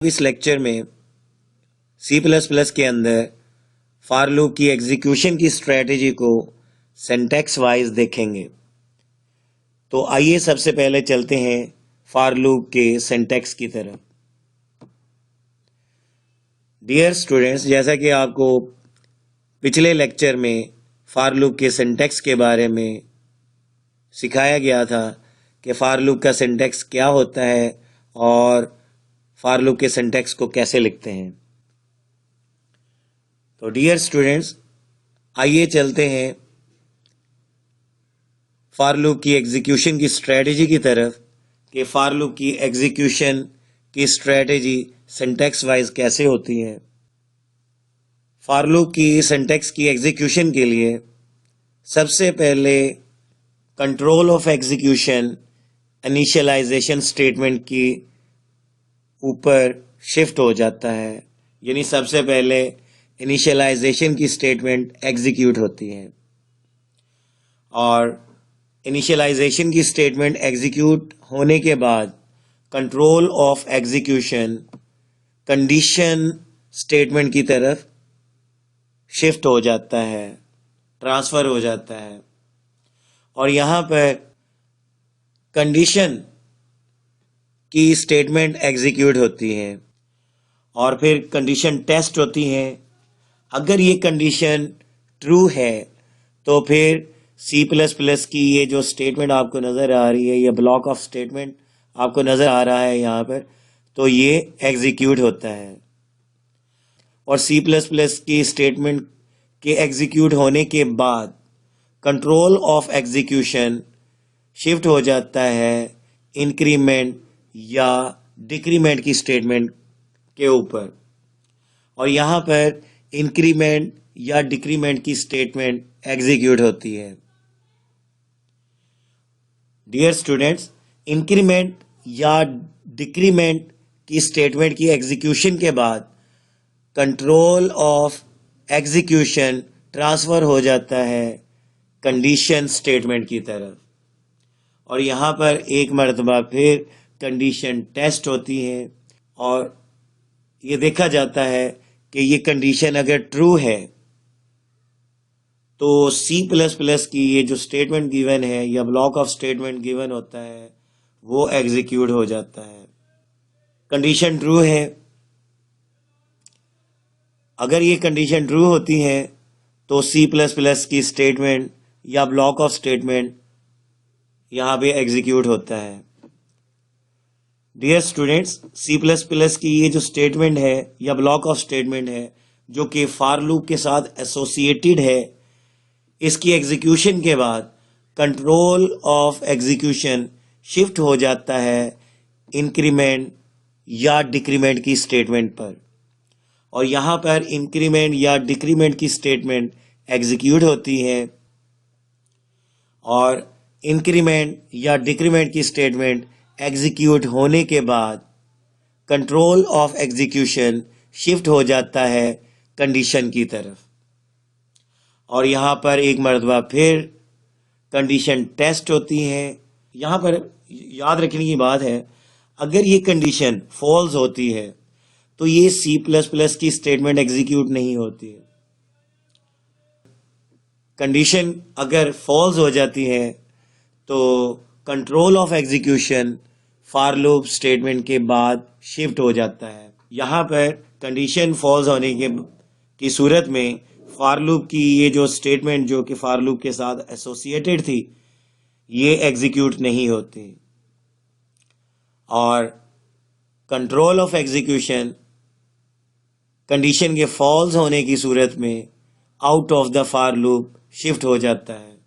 इस लेक्चर में C++ के अंदर फॉर लूप की एग्जीक्यूशन की स्ट्रेटजी को सिंटैक्स वाइज देखेंगे। तो आइए सबसे पहले चलते हैं फॉर लूप के सिंटैक्स की तरफ। डियर स्टूडेंट्स, जैसा कि आपको पिछले लेक्चर में फॉर लूप के सिंटैक्स के बारे में सिखाया गया था कि फॉर लूप का सिंटैक्स क्या होता है और फॉर लूप के सिंटैक्स को कैसे लिखते हैं। तो डियर स्टूडेंट्स, आइए चलते हैं फॉर लूप की एग्जीक्यूशन की स्ट्रेटजी की तरफ कि फॉर लूप की एग्जीक्यूशन की स्ट्रेटजी सिंटैक्स वाइज कैसे होती है। फॉर लूप की सिंटैक्स की एग्जीक्यूशन के लिए सबसे पहले control of execution initialisation statement की ऊपर शिफ्ट हो जाता है, यानी सबसे पहले इनिशियलाइजेशन की स्टेटमेंट एग्जीक्यूट होती है और इनिशियलाइजेशन की स्टेटमेंट एग्जीक्यूट होने के बाद control of execution condition statement की तरफ शिफ्ट हो जाता है, ट्रांसफ़र हो जाता है। और यहाँ पर कंडीशन की स्टेटमेंट एग्जीक्यूट होती है और फिर कंडीशन टेस्ट होती है। अगर ये कंडीशन ट्रू है तो फिर C++ की ये जो स्टेटमेंट आपको नज़र आ रही है, ये ब्लॉक ऑफ स्टेटमेंट आपको नज़र आ रहा है यहाँ पर, तो ये एग्जीक्यूट होता है। और C++ की स्टेटमेंट के एग्जीक्यूट होने के बाद कंट्रोल ऑफ एग्जीक्यूशन शिफ्ट हो जाता है इंक्रीमेंट या डिक्रीमेंट की स्टेटमेंट के ऊपर। और यहाँ पर इंक्रीमेंट या डिक्रीमेंट की स्टेटमेंट एग्जीक्यूट होती है। डियर स्टूडेंट्स, इंक्रीमेंट या डिक्रीमेंट की स्टेटमेंट की एग्जीक्यूशन के बाद कंट्रोल ऑफ एग्जीक्यूशन ट्रांसफ़र हो जाता है कंडीशन स्टेटमेंट की तरफ। और यहाँ पर एक मर्तबा फिर कंडीशन टेस्ट होती है और ये देखा जाता है कि ये कंडीशन अगर ट्रू है तो C++ की ये जो स्टेटमेंट गिवन है या ब्लॉक ऑफ स्टेटमेंट गिवन होता है वो एग्जीक्यूट हो जाता है। कंडीशन ट्रू है, अगर ये कंडीशन ट्रू होती है तो C++ की स्टेटमेंट या ब्लॉक ऑफ स्टेटमेंट यहाँ पे एग्जीक्यूट होता है। डियर स्टूडेंट्स, C++ की ये जो स्टेटमेंट है या ब्लॉक ऑफ स्टेटमेंट है जो कि फॉर लूप के साथ एसोसिएटेड है, इसकी एग्जीक्यूशन के बाद कंट्रोल ऑफ एग्जीक्यूशन शिफ्ट हो जाता है इंक्रीमेंट या डिक्रीमेंट की स्टेटमेंट पर। और यहाँ पर इंक्रीमेंट या डिक्रीमेंट की स्टेटमेंट एग्जीक्यूट होती है और इंक्रीमेंट या डिक्रीमेंट की स्टेटमेंट एग्जीक्यूट होने के बाद कंट्रोल ऑफ एग्जीक्यूशन शिफ्ट हो जाता है कंडीशन की तरफ। और यहाँ पर एक मरतबा फिर कंडीशन टेस्ट होती है। यहाँ पर याद रखने की बात है, अगर ये कंडीशन फॉल्स होती है तो ये C++ की स्टेटमेंट एग्जीक्यूट नहीं होती है। कंडीशन अगर फॉल्स हो जाती है तो control of execution for loop statement के बाद शिफ्ट हो जाता है। यहाँ पर कंडीशन फॉल्स होने की सूरत में फॉर लूप की ये जो स्टेटमेंट जो कि फॉर लूप के साथ एसोसिएटेड थी ये एग्जीक्यूट नहीं होती और कंट्रोल ऑफ एग्जीक्यूशन कंडीशन के फॉल्स होने की सूरत में out of the for loop shift हो जाता है।